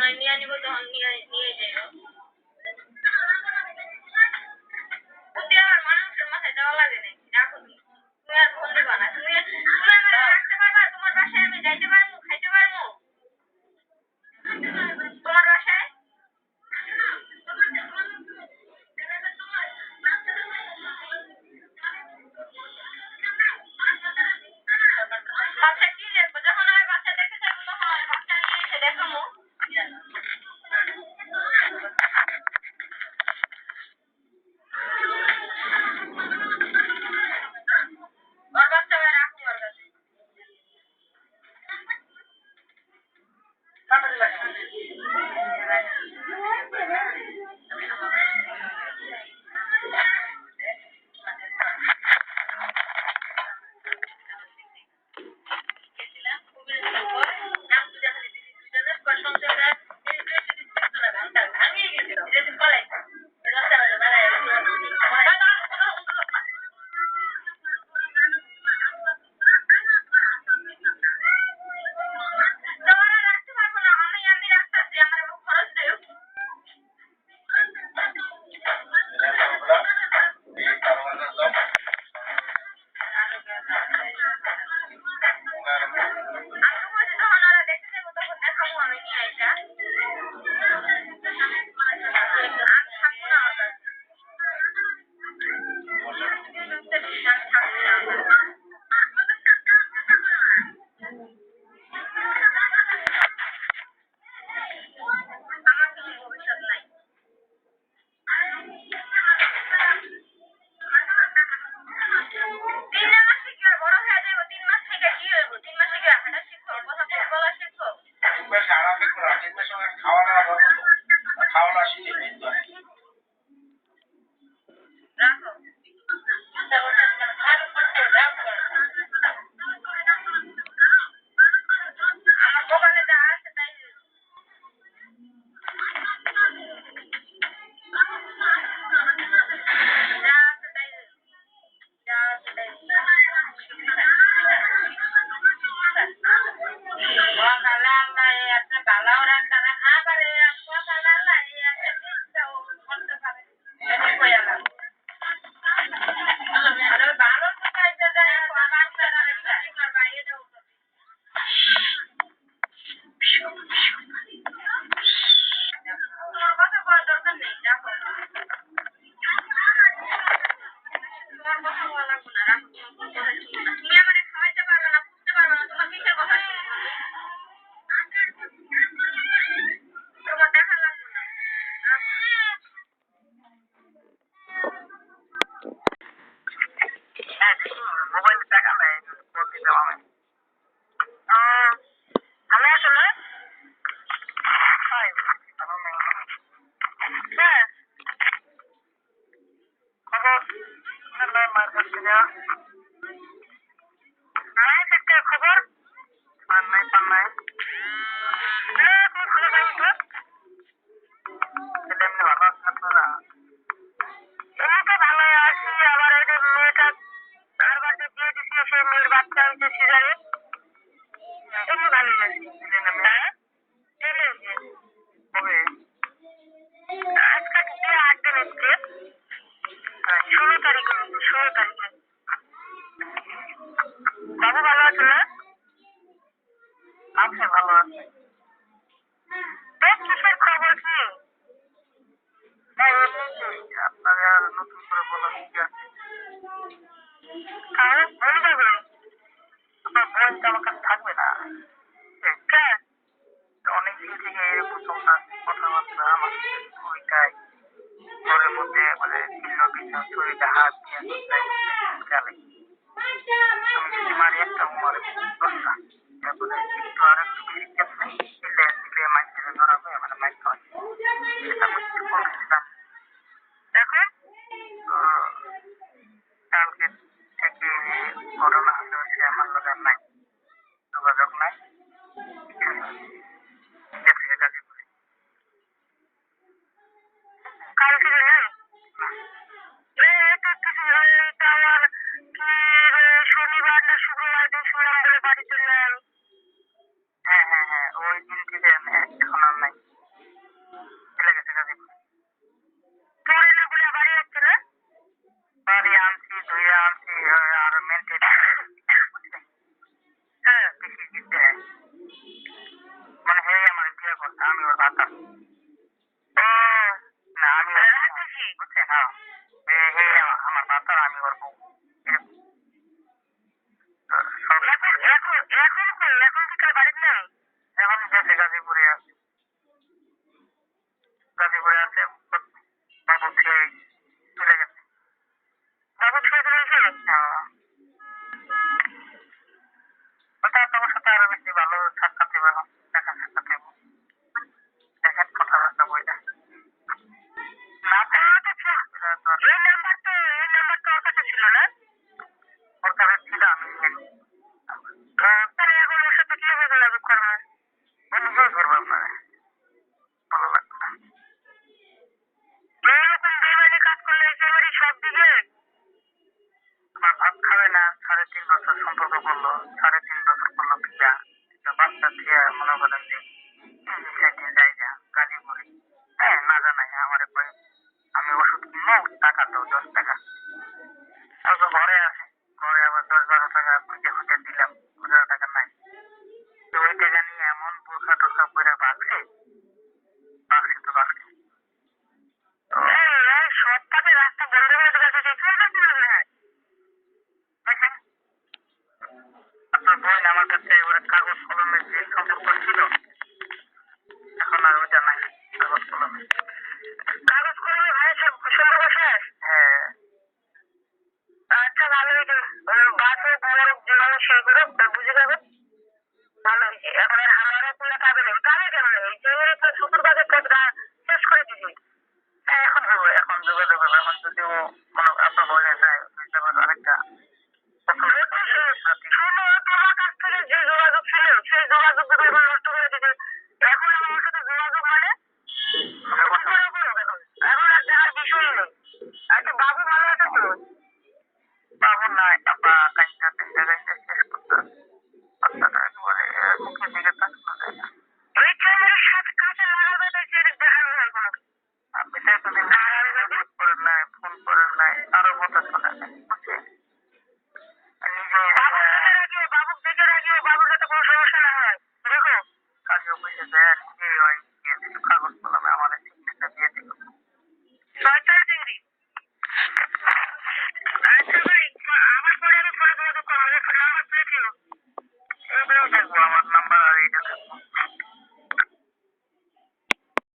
আমি নিয়ে নিব তখন নিয়ে যাইও। বুদ্ধি আমার মানুষের মাথায় দেওয়া লাগে না। রাখো তুমি। তুমি আর ফোন দিবা না। তুমি আমার রাখতে পারবা? তোমার বাসায় আমি যাইতে পারবো, খাইতে পারবো? তোমার বাসায়? বাচ্চা কি দেখবো? যখন আমি বাচ্চা দেখতে যাবো তখন আমি বাচ্চা নিয়ে এসে দেখাবো। ওর বাচ্চা ভাই রাখো ওর কাছে। ওই দিন থেকে এখন আর নাই। আচ্ছা না আমি বুঝছেন হ্যাঁ আমার বাচ্চা আমি ওর বউ এখন কি কার বাড়িতে নেই এখন গেছে গাজীপুরে আছে গাজীপুরে আছে বাবু খেয়ে চলে গেছে বাবু খেয়ে চলে গেছে ওটা আপনার সাথে আরো বেশি ভালো সাক্ষাৎ দেবে দেখা সাক্ষাৎ দেবো দেখেন কথাবার্তা বইটা না এই নাম্বারটা ওর কাছে ছিল না ওর কাছে ছিল আমি তাহলে এখন ওর সাথে কিভাবে যোগাযোগ করবে ও নিজেই করবো আপনারা ভালো লাগবে না এইরকম বেমানি কাজ করলে একেবারে সব দিবে আমার ভাত খাবে না 3.5 বছর সম্পর্ক করলো 3.5 বছর করলো বিয়া একটা বাচ্চা দিয়ে মনে করেন যে একদিন জায়গা গাজীপুরে হ্যাঁ না জানাই আমার আমি ওষুধ কিনবো টাকা দাও 10 টাকা আর তো ঘরে আছে ঘরে আবার 10-12 টাকা খুঁজে খুঁজে দিলাম 15 টাকা নাই তো ওই টাকা নিয়ে এমন বোরখা টোরখা করে বাঁচছে তো বাঁচছে সব টাকা রাস্তা বন্ধ করে দেওয়া দেখেন আপনার বোন আমার কাছে ওরা কাগজ কলমের যে সম্পর্ক ছিল এখন আর ওইটা নাই কাগজ কলমে ভাই সব সম্পর্ক শেষ হ্যাঁ আচ্ছা ভালো হয়েছে বাসে বড় জীবনে সেই করে বুঝে যাবে ভালো হয়েছে এখন আর আমারও কোনো কাজে নেই কাজে কেন নেই যে তো শুক্রবারের কাজটা শেষ করে দিবি হ্যাঁ এখন যাবো এখন যোগাযোগ করবো এখন যদি ও কোনো আপনার বলে যায় আরেকটা তোমার কাছ থেকে যে যোগাযোগ ছিল সেই যোগাযোগ নষ্ট করে দিবে এখন